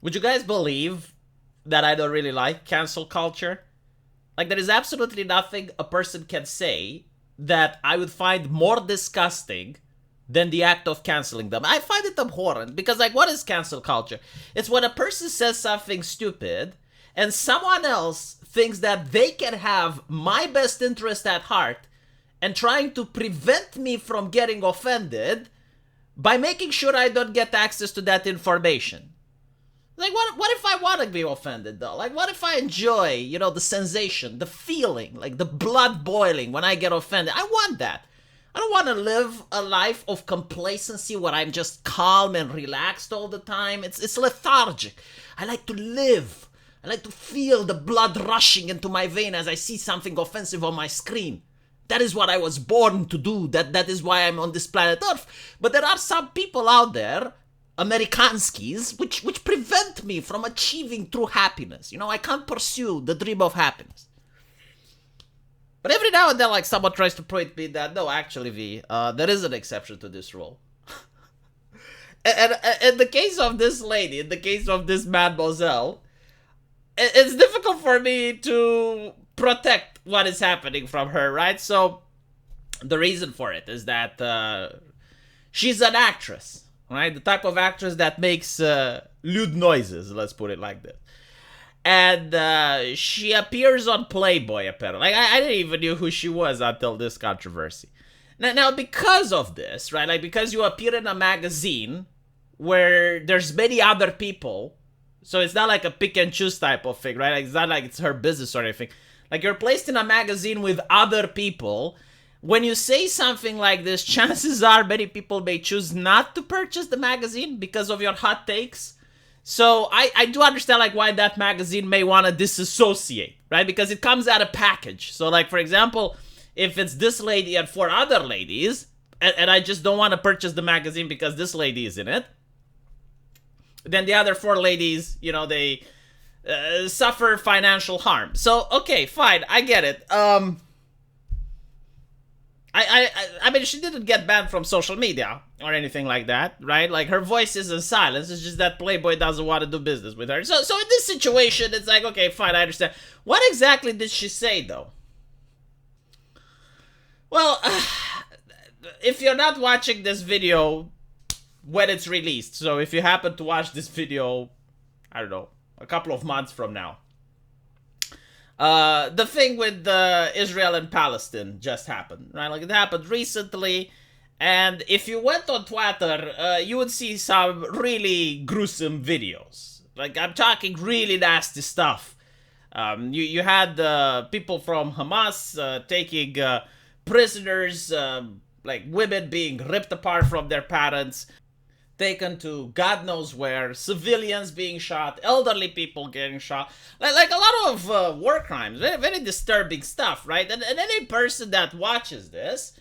Would you guys believe that I don't really like cancel culture? Like, there is absolutely nothing a person can say that I would find more disgusting than the act of canceling them. I find it abhorrent because, like, what is cancel culture? It's when a person says something stupid and someone else thinks that they can have my best interest at heart and trying to prevent me from getting offended by making sure I don't get access to that information. Like, what if I want to be offended, though? Like, what if I enjoy, the sensation, the feeling, like the blood boiling when I get offended? I want that. I don't want to live a life of complacency where I'm just calm and relaxed all the time. It's lethargic. I like to live. I like to feel the blood rushing into my vein as I see something offensive on my screen. That is what I was born to do. That is why I'm on this planet Earth. But there are some people out there, Amerikanskis, which prevent me from achieving true happiness. I can't pursue the dream of happiness. But every now and then, like, someone tries to point me that, no, actually, V, there is an exception to this rule. and in the case of this lady, in the case of this mademoiselle, it's difficult for me to protect what is happening from her, right? So the reason for it is that she's an actress. Right, the type of actress that makes lewd noises, let's put it like this. And she appears on Playboy, apparently. Like, I didn't even know who she was until this controversy. Now, because of this, right, like, because you appear in a magazine where there's many other people, so it's not like a pick and choose type of thing, right? Like, it's not like it's her business or anything. Like, you're placed in a magazine with other people. When you say something like this, chances are many people may choose not to purchase the magazine because of your hot takes. So I do understand, like, why that magazine may want to disassociate, right? Because it comes at a package. So, like, for example, if it's this lady and 4 other ladies, and I just don't want to purchase the magazine because this lady is in it, then the other 4 ladies, they suffer financial harm. So, okay, fine, I get it. I mean, she didn't get banned from social media or anything like that, right? Like, her voice isn't silenced. It's just that Playboy doesn't want to do business with her. So in this situation, it's like, okay, fine, I understand. What exactly did she say, though? Well, if you're not watching this video when it's released, so if you happen to watch this video, I don't know, a couple of months from now, the thing with Israel and Palestine just happened, right? Like, it happened recently, and if you went on Twitter, you would see some really gruesome videos. Like, I'm talking really nasty stuff. You had people from Hamas taking prisoners, like women being ripped apart from their parents, taken to God knows where, civilians being shot, elderly people getting shot, like a lot of war crimes, very, very disturbing stuff, right? And any person that watches this,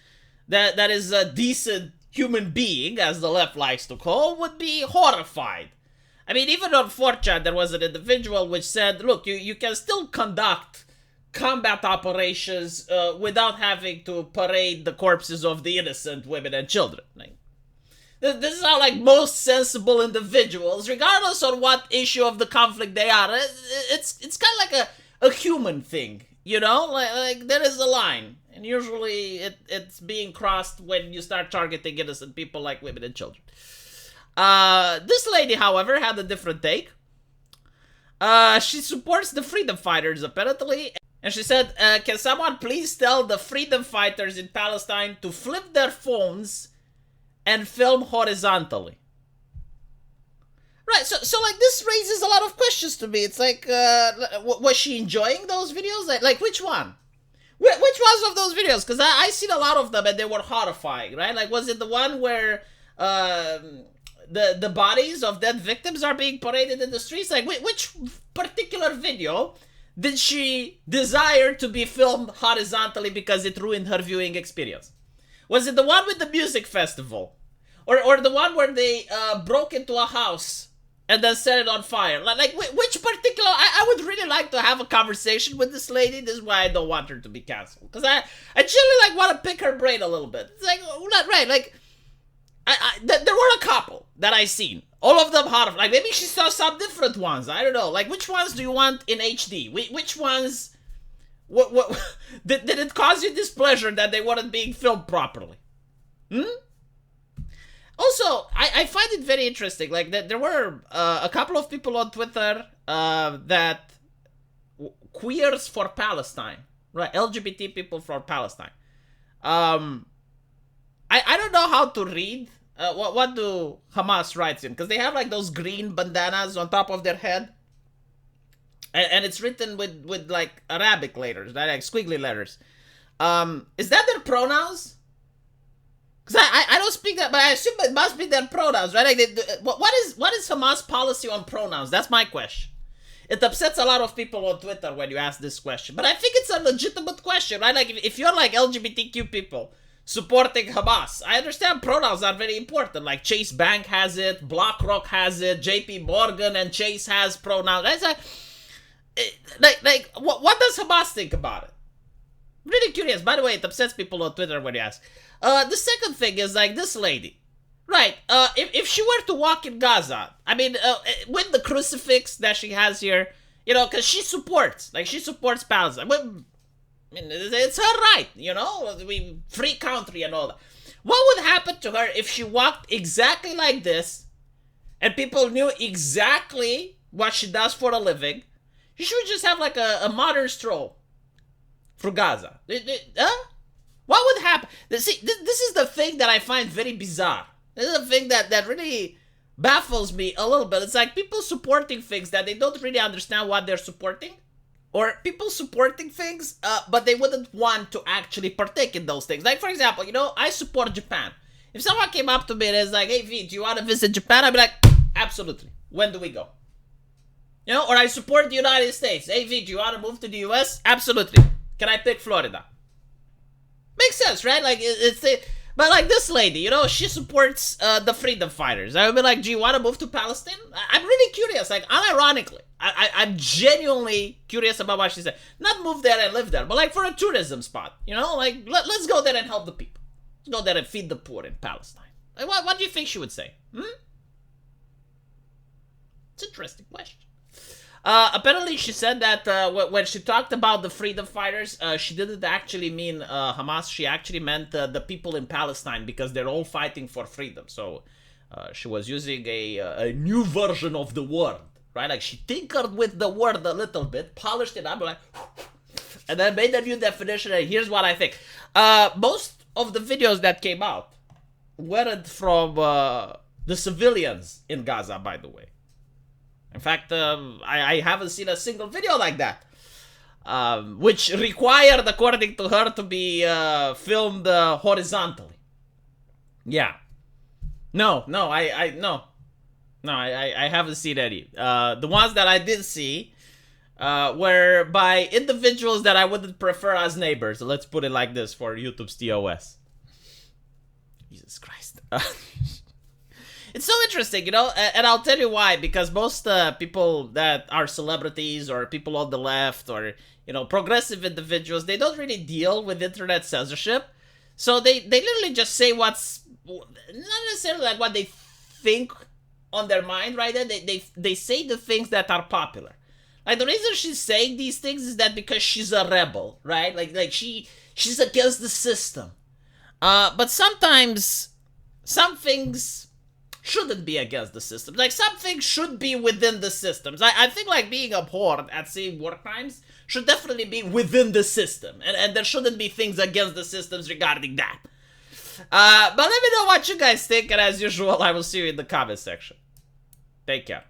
that is a decent human being, as the left likes to call, would be horrified. I mean, even on 4chan, there was an individual which said, look, you can still conduct combat operations without having to parade the corpses of the innocent women and children. Like, this is how, like, most sensible individuals, regardless on what issue of the conflict they are, it's kind of like a human thing, Like, there is a line, and usually it's being crossed when you start targeting innocent people like women and children. This lady, however, had a different take. She supports the freedom fighters, apparently, and she said, can someone please tell the freedom fighters in Palestine to flip their phones and film horizontally? Right, so like, this raises a lot of questions to me. It's like, was she enjoying those videos? Like which one? Which ones of those videos? Because I seen a lot of them and they were horrifying, right? Like, was it the one where the bodies of dead victims are being paraded in the streets? Like, which particular video did she desire to be filmed horizontally because it ruined her viewing experience? Was it the one with the music festival? Or the one where they broke into a house and then set it on fire? Like, which particular... I would really like to have a conversation with this lady. This is why I don't want her to be canceled. Because I actually, like, want to pick her brain a little bit. It's like, right, like... there were a couple that I seen All of them horrible. Like, maybe she saw some different ones. I don't know. Like, which ones do you want in HD? Which ones... What did it cause you displeasure that they weren't being filmed properly? Also, I find it very interesting. Like, there were a couple of people on Twitter that... Queers for Palestine. Right, LGBT people for Palestine. I don't know how to read... what do Hamas writes in? Because they have like those green bandanas on top of their head. And it's written with like Arabic letters, like squiggly letters. Is that their pronouns? Because I don't speak that, but I assume it must be their pronouns, right? Like what is Hamas policy on pronouns? That's my question. It upsets a lot of people on Twitter when you ask this question. But I think it's a legitimate question, right? Like if you're like LGBTQ people supporting Hamas, I understand pronouns are very important. Like Chase Bank has it, BlackRock has it, JP Morgan and Chase has pronouns. Like what does Hamas think about it? Really curious. By the way, it upsets people on Twitter when you ask. The second thing is like this lady. Right, if she were to walk in Gaza, I mean, with the crucifix that she has here, you know, because she supports Palestine. I mean, it's her right, you know, free country and all that. What would happen to her if she walked exactly like this, and people knew exactly what she does for a living? She would just have like a modern stroll through Gaza. What would happen? See, this is the thing that I find very bizarre. This is the thing that really baffles me a little bit. It's like people supporting things that they don't really understand what they're supporting. Or people supporting things, but they wouldn't want to actually partake in those things. Like, for example, you know, I support Japan. If someone came up to me and is like, hey, V, do you want to visit Japan? I'd be like, absolutely. When do we go? You know, or I support the United States. Hey, V, do you want to move to the US? Absolutely. Can I pick Florida? Makes sense, right? Like, but like this lady, you know, she supports the freedom fighters. I would be like, do you want to move to Palestine? I'm really curious. Like, unironically, I'm genuinely curious about what she said. Not move there and live there, but like for a tourism spot. You know, like let's go there and help the people. Let's go there and feed the poor in Palestine. Like, what do you think she would say? It's an interesting question. Apparently she said that when she talked about the freedom fighters, she didn't actually mean Hamas. She actually meant the people in Palestine because they're all fighting for freedom. So she was using a new version of the word, right? Like she tinkered with the word a little bit, polished it up, like, and then made a new definition. And here's what I think. Most of the videos that came out weren't from the civilians in Gaza, by the way. In fact, I haven't seen a single video like that, which required, according to her, to be filmed horizontally. Yeah. No, I haven't seen any. The ones that I did see were by individuals that I wouldn't prefer as neighbors. Let's put it like this for YouTube's TOS. Jesus Christ. It's so interesting, you know, and I'll tell you why. Because most people that are celebrities or people on the left or, you know, progressive individuals, they don't really deal with internet censorship. So they literally just say what's not necessarily like what they think on their mind, right? They say the things that are popular. Like the reason she's saying these things is that because she's a rebel, right? Like she's against the system. But sometimes some things shouldn't be against the system. Like, some things should be within the systems. I think, like, being abhorred at seeing war crimes should definitely be within the system. And there shouldn't be things against the systems regarding that. But let me know what you guys think, and as usual, I will see you in the comment section. Take care.